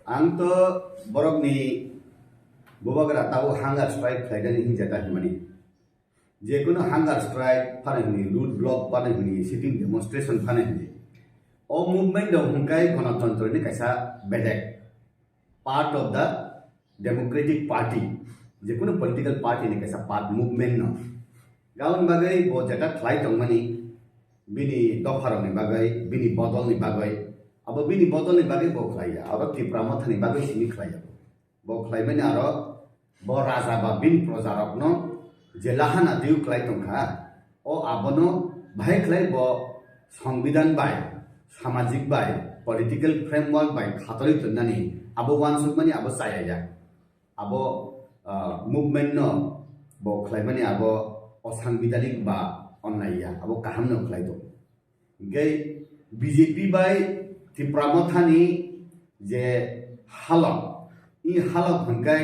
Ang to borok ni bubagra tahu hunger strike khaidani hinjata himani. Jekono hunger strike panahini root block panahini sitting demonstration panahini. O movement dong hungkai ganatantra ni kaisa bedek. Part of the Democratic Party. Jekono political party ni kaisa part movement no. Gaun bagai bo jata khlai tongmani bini dofaro ni bagai bini bodol ni bagai. Abo bini bodol ni bagai bo khlaya. Abo Tripura mathani bagai sini khlaya. Bo khlai mani aro bo raja ba bini projarok no je lahana diu khlai tongkha. O abono bhai khlai bo সংবিধান বাই সামাজিক বাই political framework বাই খাতরি তন্নানি abo wansuk mani abo sayaya abo movement no bo khlai mani abo osangbidanik ba onnaiya abo kaham no khlai do gei BJP bai Tripura mathani je halok I halok hangkai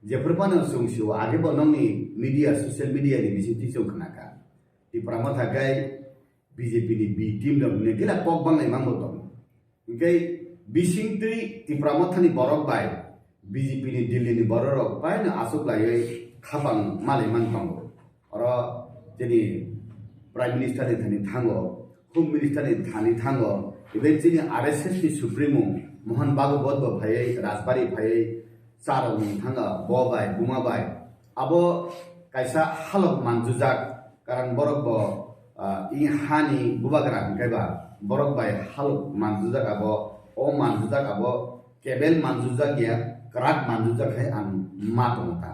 je perpana sungsu age bo nongni media social media ni bisiti sungkhnaka Tripura mathakai BJP ni B team dong ne gila pok bang nai mambo tong gei bising tui Tripura mathani borok bai BJP ni Delhi ni borok bai na asuk lai khabang malai man tongo oro jeni prime minister ni thani thango home minister ni thani thango even jeni RSS ni supremo Mohan Bhagwat bo bhai Rajbari bhai charo ni thanga bo bai buma bai abo kaisa halok manjujak karan borok bo I hani bubagra kaiba borok bai halok manjujak abo o manjujak abo kebel manjujak ya kerat manjujak hai an matomata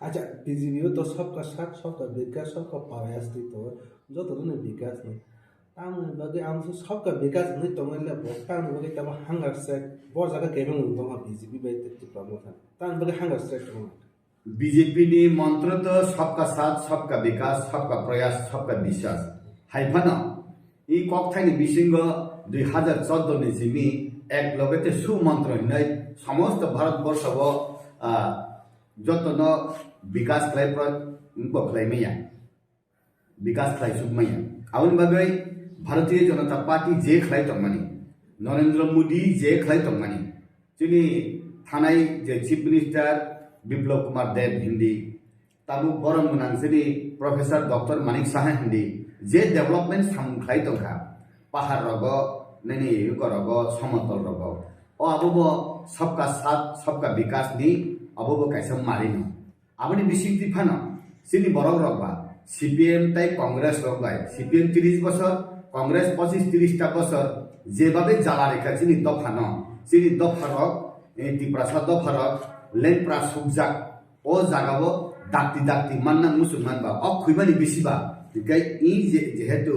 अच्छा BJP तो सबका साथ सबका विकास सबका प्रयास थी तो जो तो ने विकास नहीं ताम बगे आम से सबका विकास नहीं तो मैले भक्तान बगे तब हंगर से बहुत जगह केबल तो हम बीजेपी बाई ते प्रमोट ताम बगे हंगर से तो BJP ni मंत्र तो सबका साथ सबका विकास सबका प्रयास सबका विश्वास हाइफाना I कक्थाइनि बिसिंग 2014 नि जिमि एक लगते सुमन्त्र हिनै समस्त भारतवर्षव जतन विकास खलाइ उनको खलाइमैया विकास खलाइ सुकमैया आउन बगै भारतीय जनता पार्टी जे खलाइ तंगमानि नरेंद्र मोदी जे खलाइ तंगमानि जोंनि थानाय जे चीफ मिनिस्टार बिप्लब कुमार देब हिंदी ताबु बरम मुनांसनि प्रोफेसर डॉक्टर मानिक साहा हिंदी जे डेभलपमेन्ट सामख्लाइ तंखा पहाड़ रगो नैनि युको रगो समतल रगो ओ अबो सबका साथ सबका विकास नि अबो काइसा मारिनो आबनि बिसिंति फानो सिनि बरक रगबा CPM ताइ कांग्रेस रगबाय CPM 30 বছর कांग्रेस 25-30 টা বছর যেভাবে জ্বালা রেখেছে নি দফানো সিনি দফারক Tripura দফারক লেনপ্রা সুকজাক ও জাগাবো দাক্তি দাক্তি মান্না মুসলমান বা অখুইবানি বিসিবা গাই ই যেহেতু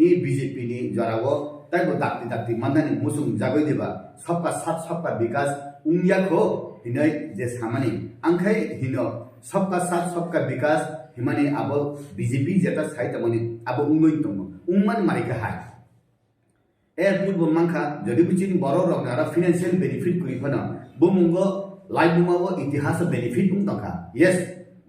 ই BJP ni jarawo tai bo dakti dakti mandani musung jagoi deba सबका साथ सबका विकास उंगियाखो हिनै जे सामानि आंखाय हिनो सबका साथ सबका विकास हिमानि आबो BJP जेता साइतमनि आबो उंगै तंगो उंमान मारिका हाय एयरपोर्ट बो मांखा जदि बिचिन बरो रगनारा फाइनान्शियल बेनिफिट कुइफना बुमुंगो लाइफ बुमाबो इतिहास बेनिफिट बुंतंखा यस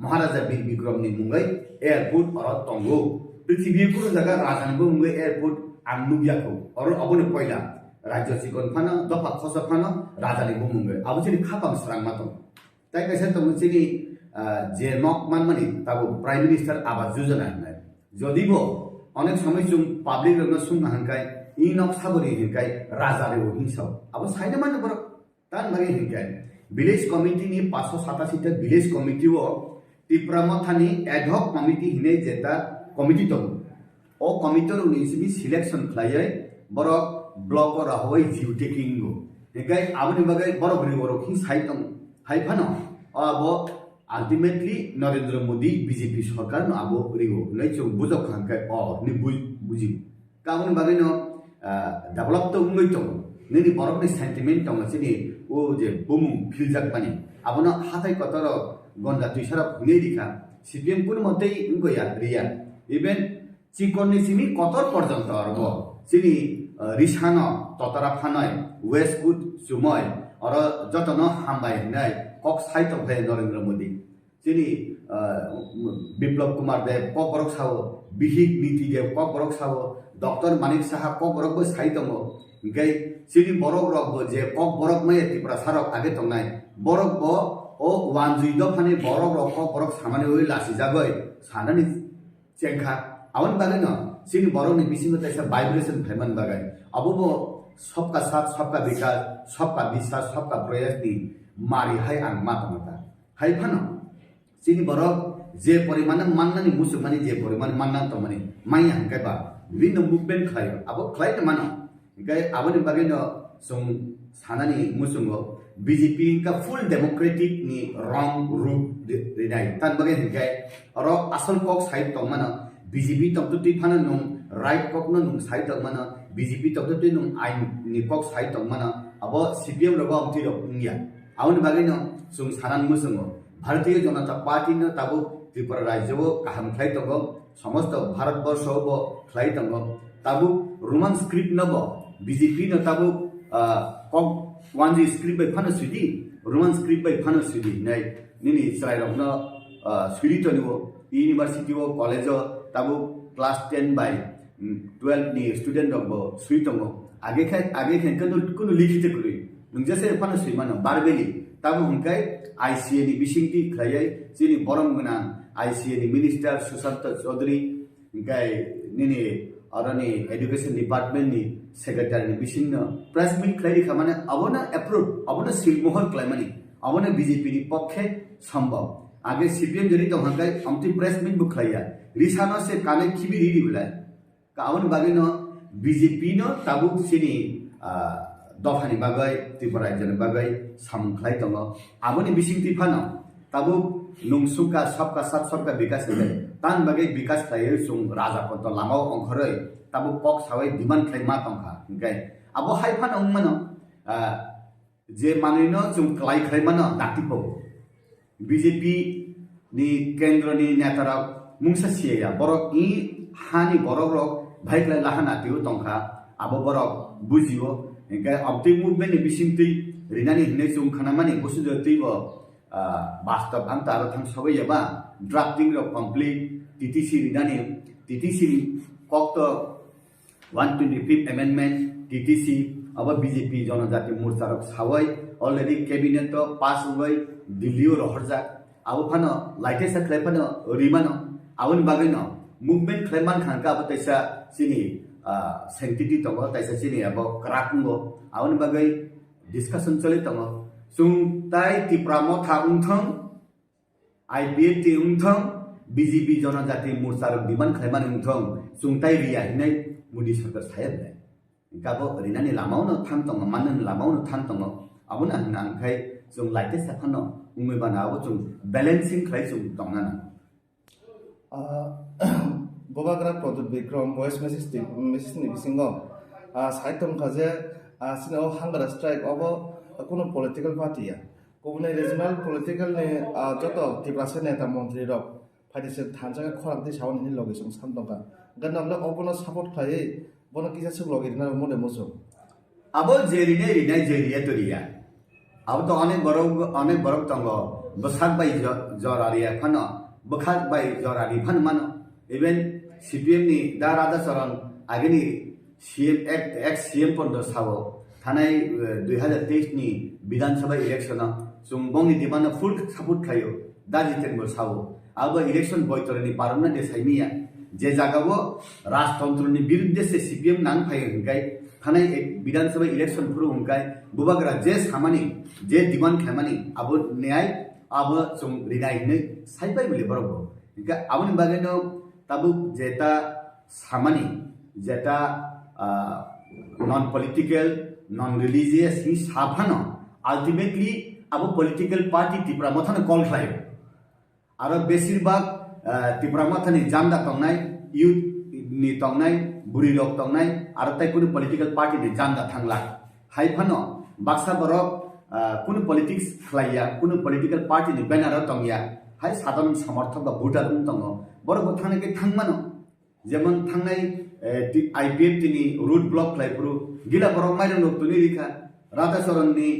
महाराजा बीर विक्रम नि मुंगै एयरपोर्ट और तंगो पृथ्वी कुरो जगह राजानिबो मुंगै एयरपोर्ट आंनुगियाखौ और अबोनो पहिला राज्य सिकन फाना दफा खस फाना राजानिबो मुंगै आबो चिनि खापाम स्रां मातम ताइ कैसे तंग चिनि जे नक मानमानि ताबो प्राइम मिनिस्टर आवास योजना हनाय जदिबो अनेक समय जों पाब्लिक रनो सुंगा हंकाय इ नक साबरि हंकाय राजारे हिंसाव आबो साइड माने बर तान भागे हंकाय विलेज कमिटी नि 587 टा village committee O Tripura mathani ad hoc committee hine jeta committee to o committee ro nisbi selection khlaiai borok block or hoi view taking go hegai aboni bagai borok ri borok hi saitong haifano abo ultimately Narendra Modi BJP sarkar no abo rigo nai chung bujok khangkai o ni buji kaboni bagai no develop to ungoi to ni borok ni sentiment tong chini o je bumung philjak pani abono hatai kotoro गन्दा तुइसारा हुने दिखा CPM कुन मते उनको याद रिया even चिकननि Simi Qatar पर्यन्त अरब सिनी रिसाना ततरा फानाय Westwood सुमय और जतन हामबाय नै कक साइट अफ नरेंद्र मोदी सिनी बिप्लब कुमार देव क बरक साव बिहिक नीति देव क बरक साव डॉक्टर मानिक साहा क बरक साइट दङ गै sini borok rok bo je kok borok mai Tripura sarok age tongnai borok bo o wanjui do phani borok rok kok borok samane oi lasi jagoi sanani chengkha awan bagai no sini borok ni bisingo taisa vibration phaiman bagai abo bo सबका साथ सबका विकास सबका विश्वास सबका प्रयास नि मारी हाय आं मातमता हाय फानो सिनि बरक जे परिमाण माननानि मुसुमानि जे परिमाण मानना तमनि माइ हांकाय बा विभिन्न मुभमेन्ट खायो अब खाय त मानो गाय आबनि बागै न सं सानानि मुसुंगो बीजेपी का फुल डेमोक्रेटिक नि रंग रूप रिनाय तान बागै हांकाय अरो असल कक साइड तमना बीजेपी तमतुति फानो नं राइट कक न नं साइड तमना बीजेपी तबतुति नं आइन नि कक साइड तमना अब सीपीएम रगो अमति रक इंडिया आउन बागै न सं सानान मुसुंगो भारतीय जनता पार्टी न ताबु त्रिपुरा राज्यबो काहाम खाय तंगो समस्त भारतवर्ष बो खाय तंगो ताबु रोमान स्क्रिप्ट नबो बीजेपी न ताबु कक वानजि स्क्रिप्ट बाय फानो सुदि रोमान स्क्रिप्ट बाय फानो सुदि नै निनि सराय रकन सुदि तनिबो यूनिवर्सिटी ओ कॉलेज ताबु क्लास 10 बाय 12 नि स्टूडेंट रकबो सुइ तंगो आगे खाय कुनु लिखित कुरि नों जैसे फानो सुइ मानो बारबेली ताबु हुंकाय आईसीए नि बिसिंगति खलायै जिनि बरम गना आईसीए नि मिनिस्टर सुशांत चौधरी हुंकाय निनि अरनि एजुकेशन डिपार्टमेंट नि सेक्रेटरी नि बिसिंग प्रेस मीट खलायै खामाने अबना अप्रूव अबना सिलमोहर खलायमानि अबना बीजेपी नि पक्षे संभव आगे सीपीएम जरि तो हुंकाय अमति प्रेस मीट बुखलाया रिसानो से काने खिबि रिदि बुलाय काउन बागै न बीजेपी न ताबु सिनि दफानि बागै त्रिपुरा राज्यनि बागै सामख्लाय दङ आबोनि बिसिंति फानो ताबु नंसुका सबका साथ सबका विकास है तान बागै विकास खायो सुं राजा पद लामाव अंखरै ताबु पक सावै डिमान्ड खाय मा तंखा गाय आबो हाय फानो मनो जे मानिनो जों क्लाइ खाय मानो दातिपो बीजेपी नि केन्द्रनि नेतारा मुंसा सिया बरक इ हानि बरक रक भाइक्लाय लाहाना तिउ तंखा आबो बरक बुजियो इनका अपटी मूवमेंट नि बिसिंति रिनानि हिने जों खानामानि बसुजो तैबो वास्तव आं तार थां सबै एबा ड्राफ्टिंग र कमप्लीट टीटीसी रिनानि टीटीसी कक्त 125th अमेंडमेंट टीटीसी अब बीजेपी जनजाति मोर्चा र सावै अलरेडी कैबिनेट पास हुई दिल्ली र हरजा अब फानो लाइटे सक्लै फानो रिमानो आउन बागै न मूवमेंट खैमान खानका अब तैसा सिनि सेंटिटी तंगो तैसा सिनि अब कराकुंगो आउन बागै डिस्कशन चले तंगो सुं ताइ तिप्रामो था उंथं आईपीएफ ति उंथं बीजेपी जनजाति मोर्चा र डिमान्ड खैमान उंथं सुं ताइ रिया हिनै मुदि सरकार सायब नै गाबो रिनानि लामावनो थां तंगो मानन लामावनो थां तंगो आबुन नांखाय जों लाइटे साफानो उमैबाना आबो जों बैलेंसिंग खै जों तंगाना गोबाग्रा प्रदुत विक्रम वॉइस मेसेज नि बिसिंगो साइतम खाजे सिनो हांगार स्ट्राइक अब कोनो पॉलिटिकल पार्टी या कोबने रीजनल पॉलिटिकल ने जतो तिब्रासे नेता मंत्री रक फाइटिसे थानजागा खराबदि सावन नि लोकेशन सामदंगा गननले अबनो सपोर्ट खायै बनो किसा सुग लगिना मोले मोसो अब जेरिने रिनाय जेरिया तोरिया अब तो अनेक बरक तंगो बसाक बाय जरारिया फानो बखाक बाय जरारि फान मानो इवन सीपीएम नि दा राधा चरण आगेनि सीएम एक्स सीएम पद सावो थानाय 2023 नि विधानसभा इलेक्शन जों बंगनि डिमान्ड फुल सपोर्ट खायो दा जितेनबो सावो अब इलेक्शन बयतरनि पारमना देसाइमिया जे जागावो राजतंत्रनि विरुद्ध से सीपीएम नां फाय हंगाय थानाय विधानसभा इलेक्शन फुरु हंगाय बुबाग्रा जे सामानि जे डिमान्ड खामानि अब न्याय अब जों रिनाय नै साइबाय बोले बरबो इनका आबनि बागैनो ताबु जेता सामानि जेता नॉन पॉलिटिकल नॉन रिलीजियस ही साफानो अल्टीमेटली अब पॉलिटिकल पार्टी त्रिपुरा मथानो कल खायो आरो बेसिरभाग त्रिपुरा मथानि जामदा तंनाय युथ नि तंनाय बुरी लोक तंनाय आरो ताइ कुनु पॉलिटिकल पार्टी नि जामदा थांला हाइफानो बाक्सा बरक कुनु पॉलिटिक्स खलाया कुनु पॉलिटिकल पार्टी नि बैनर तंगिया हाय साधारण समर्थक बा भोटार तंगो बरक थाने के थांमानो जेमन थांनाय आईपीएफ तिनि रूट ब्लॉक खलायपुरु गिला बरक माइरन लोकतुनि रिखा राधा चरण नि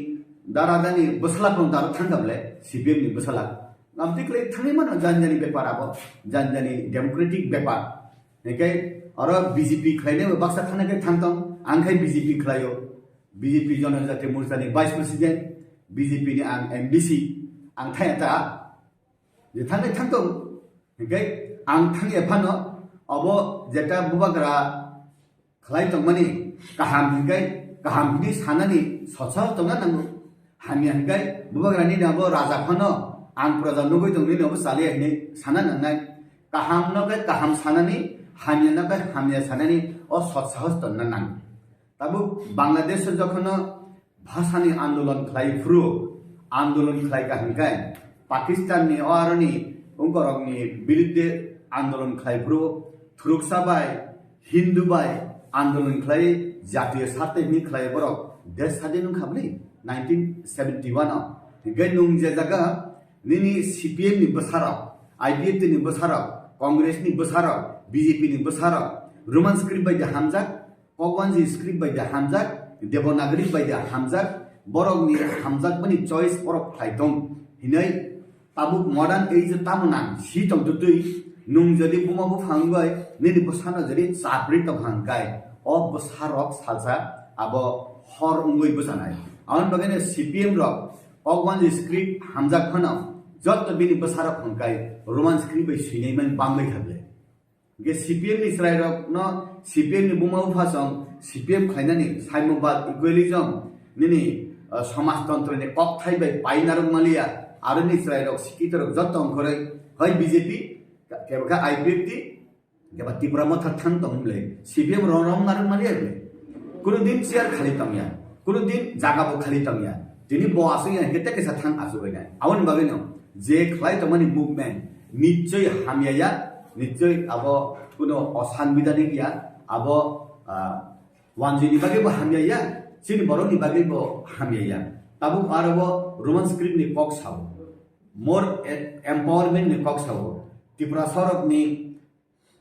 दारादानि बसला पण दार थांगाबले सीपीएम नि बसला नामतिकले थांनाय मानो जानजानि व्यापार आबो जानजानि डेमोक्रेटिक व्यापार नेके अर बीजेपी खलायने बाक्सा थाने के थांतम आंखाय बीजेपी खलायो BJP जनजाति मोर्चानि vice president BJP ni ang MBC ang thai ta je thang thang tong okay ang thang e phano abo jeta bubagra khlai tong mani kaham ni sanani socha tong nang hami hangai bubagra ni abo raja phano ang praja nugoi tong ni abo sali ni sana nang nai kaham no ke kaham sanani hami na ke hami sanani o socha tong nang tabu bangladesh যখন भाषानि आन्दोलन खालायफ्रु आन्दोलन खालायगा हंगाय पाकिस्ताननि अरनि उंगरंनि बिरुद्धे आन्दोलन खालायफ्रु थुरुकसाबाय हिन्दुबाय आन्दोलन खालाय जातीय साथनि खालाय बरक देश सादिन खाबलि 1971 आव गैनुं जे जागा निनि CPM नि बसारा IPF नि बसारा कांग्रेस नि बसारा BJP नि बसारा रोमान स्क्रिप्ट बाय द हामजाक पगवानजी स्क्रिप्ट बाय द हामजाक देवनागरी बायदि हामजाक बरकनि हामजाक पनि चॉइस बरक फ्लाइटं हिनै ताबुक मॉडर्न एज तामना सी तम दुतुइ नुं जदि बुमाबु फांगबाय निनि बसाना जदि चाब्रि तम हांगाय अ बसारक सालसा अब हर उंगै बसानाय आउन बगेने CPM रक पगवानजी स्क्रिप्ट हामजाक फना जत बिनि बसारक हांगाय रोमान स्क्रिप्ट बाय सिनैमन बांगै थाबले गे CPM नि स्रायरक न CPM नि बुमाबु फासं CPM खाइनानि साइमबाद इक्वेलिजम निनि समाजतन्त्रनि कक्थाइबाय पाइनारक मालिया आरो निस्रायरक सिकितरक जत अंकरै है BJP केबका IPF ति केबा त्रिपुरा मथा थां तंले CPM रंरम नारक मालिया बे कुनु दिन शेयर खालि तंया कुनु दिन जागाबो खालि तंया दिनि बआसै हेते केसा थां आसुबाय आवन बागैनो जे खलाय तमनि मुभमेन्ट निश्चय हामिया निश्चय अब कुनु असंविधानिक या अब wanjini bagi bo hamya sini boroni bagi bo hamya tabu arabo roman script ni kok saw more empowerment ni kok saw tipra sorok ni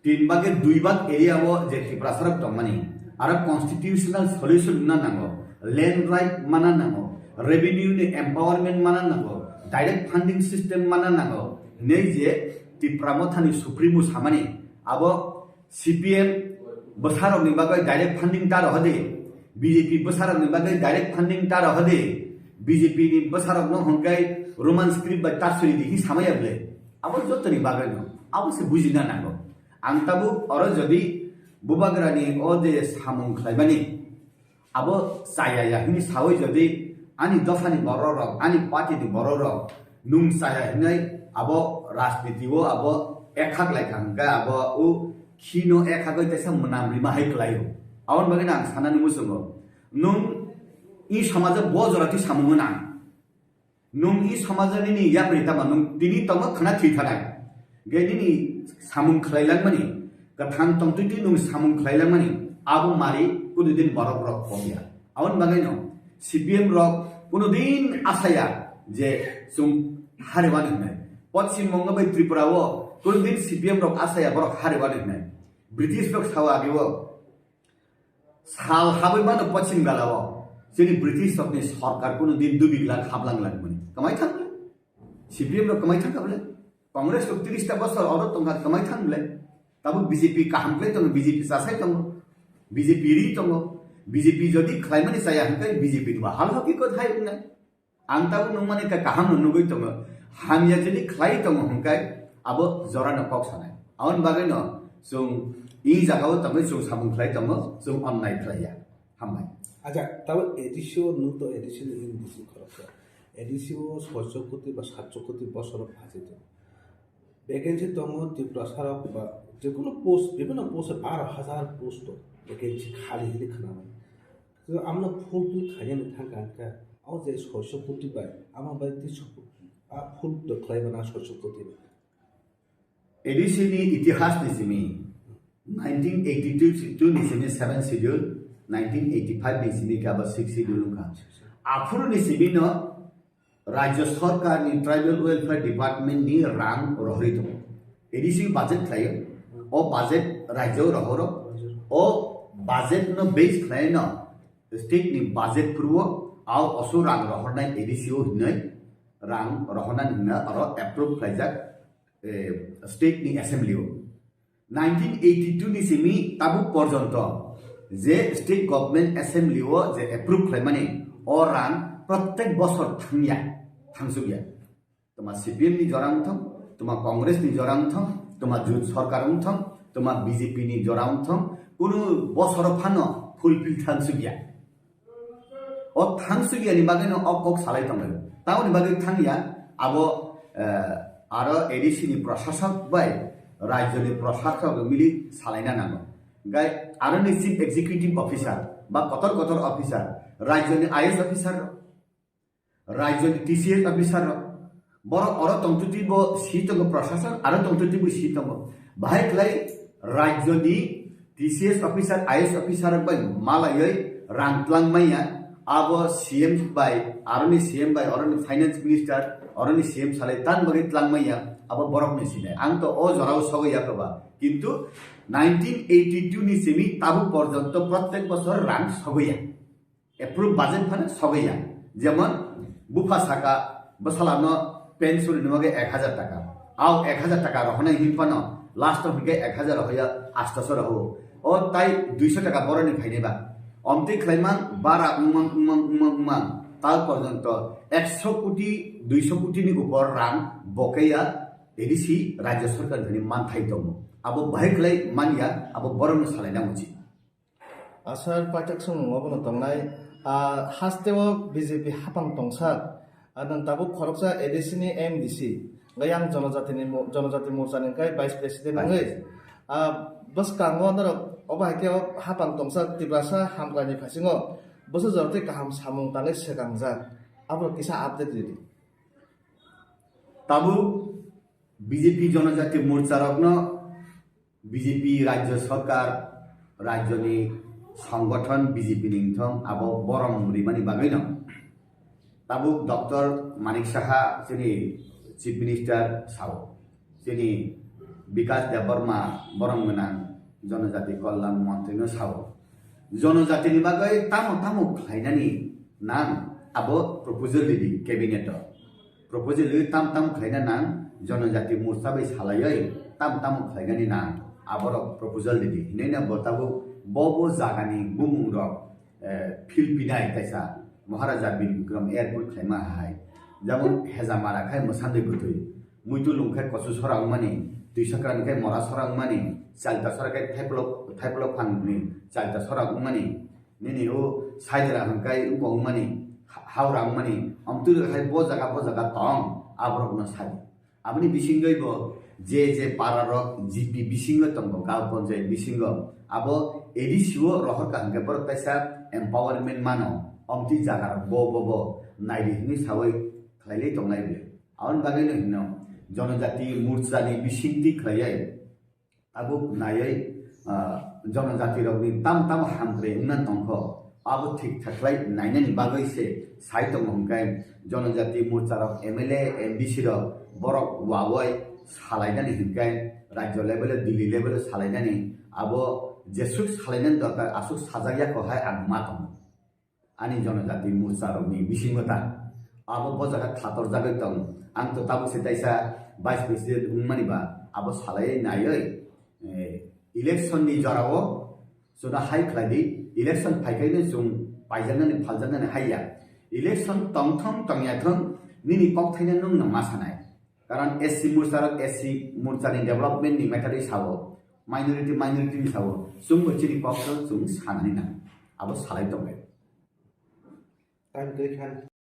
tin bagi dui bag area bo je tipra sorok tomani ara constitutional solution na nango land right mana nango revenue ni empowerment mana nango direct funding system mana nango nei je tipra mothani supremo samani abo CPM बसारक नि बागै direct funding तार हदे BJP बसारक नि बागै direct funding तार हदे BJP नि बसारक न हंगाय रोमान स्क्रिप्ट बा तासुरि दिहि सामायबले आबो जतनि बागै न आबो से बुजिना नांगो आं ताबु अर जदि बुबाग्रानि ओ जे सामुं खलायबानि आबो साया या हिनि सावै जदि आनि दफानि बररक आनि पार्टीनि बररक नुं साया हिनै आबो राजनीतिओ आबो एखाक लायखांगा आबो उ खिनो एखागै तेसा मनामरि माहाय खलायो आवन बगैना आं सानानि मुसुंगो नुं इ समाज ब जराति सामुंगना नुं इ समाजनि नि याब्रि तामा नुं दिनि तंग खना थैथानाय गेदिनि सामुं खलायलांमानि गथां तंतुति नुं सामुं खलायलांमानि आबो मारि कुनु दिन बरफ रक कमिया आवन बगैनो CPM रक कुनु दिन आसाया जे जों हारिवानि होनाय पश्चिम बंग बै त्रिपुराओ कुनु दिन CPM रक आसाया बरक हारिवानि होनाय ब्रिटिश रक सावा गेवो साल हाबै मानो पश्चिम गालाओ जोंनि ब्रिटिश रकनि सरकार कुनु दिन दुबिग्ला हाबलांलांमोन कमाय थांले CPM रक कमाय थांखाबले कांग्रेस रक 30 ता बছর अर तंगा कमाय थांले ताबो BJP काहामले तंग BJP सासाय तंग BJP रि तंग BJP जदि खलायमानि जाया हंकाय BJP नि हाल हकि को थाय उन्ना आं ताबो नं माने का काहाम नुगै तंग हामिया जदि खलाय तंग हंकाय आबो जरानो कक सानाय आवन बागैनो जों इ जागाव तंग जों सामुं खलाय तंग जों अननाय खलाया हामबाय আচ্ছা তাও এডিসিও নু তো এডিসিও ইন্ডিসি খরচ এডিসিও 600 কোটি বা 700 কোটি বছর ভাজিত ভ্যাকেন্সি তম ত্রিপুরা সারা বা যে কোনো পোস্ট বিভিন্ন পোস্ট 12,000 পোস্ট ভ্যাকেন্সি খালি হিলি খানা তো আমরা ফুলফিল খাইয়ানো থাকা আও যে 600 কোটি বাই আমার বাই 300 কোটি आ ফুল তো খাইবা না 600 কোটি एडिसिनि इतिहास निसिमि 1982 to निसिमि 7 शेड्यूल 1985 निसिमि काबा 6 शेड्यूल का आफुर निसिमि न राज्य सरकार नि ट्राइबल वेलफेयर डिपार्टमेंट नि रां रहरि दं एडिसि बजेट थायो ओ बजेट राज्य रहर ओ बजेट न बेस खाय न स्टेट नि बजेट पूर्व आव असु रां रहरनाय एडिसिओ हिनै रां रहरनाय हिना आरो एप्रुव खायजाक स्टेट नि असेंबलिओ 1982 नि सिमि ताबु पर्यन्त যে স্টেট গভর্নমেন্ট অ্যাসেম্বলি ও যে এপ্রুভ খাইমানি ও রাং প্রত্যেক বছর থাংসুগিয়া তোমার সিপিএম নি জরা উঠং তোমার কংগ্রেস নি জরা উঠং তোমার জুট সরকার উঠং তোমার বিজেপি নি জরা উঠং কোনো বছর ফানো ফুলফিল থাংসুগিয়া ও থাংসুগিয়া নি বাগে ও কক সালাই তঙ্গল তাও নি বাগে থাংয়া আবো আর এডিসি নি প্রশাসক বাই রাজ্যনি প্রশাসক মিলি সালাইনা নাঙ্গো গাই আরো নি চিফ এক্সিকিউটিভ অফিসার বা কতর কতর অফিসার রাজ্যনি আইএস অফিসার রাজ্যনি টিসিএস অফিসার বড় অর তন্ত্রটিব শীতঙ্গ প্রশাসন আরো তন্ত্রটিব শীতঙ্গ বাহাইক্লাই রাজ্যনি টিসিএস অফিসার আইএস অফিসার বাই মালাयै রাংতলাংমাইয়া আবো সিএম বাই আরনি সিএম বাই অরনি ফাইনান্স মিনিস্টার অরনি সিএম সালাই তান বাগै ত্লাংমাইয়া আবো বরফ মেসিনাय আং তো ও জরাও সগैया কবা কিন্তু 1982 নি সেমি তাবু পর্যন্ত প্রত্যেক বছর রাং সগैया এপ্রুভ বাজেট ফানে সগैया যেমন বুফা সাকা বসালানো পেনশন নিমগে 1000 টাকা আও 1000 টাকা রহনাই হিনপানো লাস্ট হইগে 1000 হইয়া 800 রহ ও তাই 200 টাকা বরনি ফাইনেবা অমতি খাইমান বারা উমাং তাল পর্যন্ত 100 কোটি 200 কোটি নি উপর রাং বকেয়া এডিসি রাজ্য সরকার ধনি মানথাই দম আবো বাহাইক্লাই মানিয়া আবো বরম সালাইনা উচিত আসার পাইতাক সং অবন তংনাই হাস্তেও বিজেপি হাপাং তংসার নং তাবো খরকসা এডিসিনি এমডিসি গায়াং জনজাতি মোর্চানি কাই ভাইস প্রেসিডেন্ট নङै बस कांगो नर अबाइके हापां तंसा तिब्रासा हामग्रानि फासिङो बसो जरते काहाम सामुं ताने सेगांजा आबो किसा आपडेट दिदि তাবু বিজেপি জনজাতি মোর্চা রত্ন বিজেপি রাজ্য সরকার রাজ্যনি সংগঠন বিজেপি নিংথম আবো বরং রিমানি বাগৈ ন তাবু ডক্টর মানিক সাহা যিনি চিফ মিনিস্টার সাও যিনি বিকাশ দেববর্মা বরং গোনাं জনজাতি কল্যাণ মন্ত্রীনো সাও জনজাতিনি বাগৈ তামো খাইনানি নাম আবো প্রপোজাল দিদি ক্যাবিনেট প্রপোজাল তাম খাইনা নাম জনজাতি মোর্চা बै सालायै ताम खाइगानि नाम आबर प्रपोजल दिदि हिनैना बताबो बबो जागानि बुमुं रक फिलपिनाय काइसा महाराजा बिक्रम एयारपोर्ट खाइमा हाय जेमन हेजा माराखाय मोसान्दे गुतुय मुइतु लुंखाय कसु सरां मानि दुइसक्रानखाय मरा सरां मानि चालता सराखाय थाइपलो फाननि चालता सरां मानि निनि ओ साइदरा हंखाय उबं मानि हावरां मानि अमतु खाय बजागा तंग आबरकनो साइ আপনি বিসিঙ্গইব যে পারার জিপি বিসিঙ্গ তঙ্গ গাঁও পঞ্চায়েত বিসিঙ্গ আবো এডিসিও রহর কাহকে পর তাইসা এম্পাওয়ারমেন্ট মানো অমতি জাগার ব নাইলি হিনি সাওই খাইলে তংনাইবে আউন বাগैनो हिनो জনজাতি মোর্চানি বিসিংতি খাইয়াই আবো নাইয়াই জনজাতি রগনি তাম হামপ্রে উন্নন তংখ আবো ঠিক থাকলাই নাইনানি বাগৈছে সাইতং হংকাই জনজাতি মোর্চার এমএলএ এমডিসি র বরক ওয়াওয়াই সালাইনানি হিনকাই রাজ্য লেভেলে দিল্লি লেভেলে সালাইনানি আবো যেসুক সালাইনান দরকার আসুক সাজাইয়া কহায় আং মাতম আনি জনজাতি মোর্চারনি বিসিংতা আবো বজাগা থাতর জাগৈ তং আং তো তাবো সেটাইসা ভাইস প্রেসিডেন্ট উংমানিবা আবো সালাই নাইयै ইলেকশন नि जराओ जोना हाई खलादि इलेक्शन फाइखायनो जों पाइजानानै फालजानानै हाइया इलेक्शन तंथं तंयाथं निनि कक्थायना नों नमा सानाय कारण एससी मोर्चानि डेभलपमेन्ट नि मेटारि सावो माइनरिटी नि सावो जों मोनसेनि कक्थाय जों सानानै ना आबो सालाय दंबाय टाइम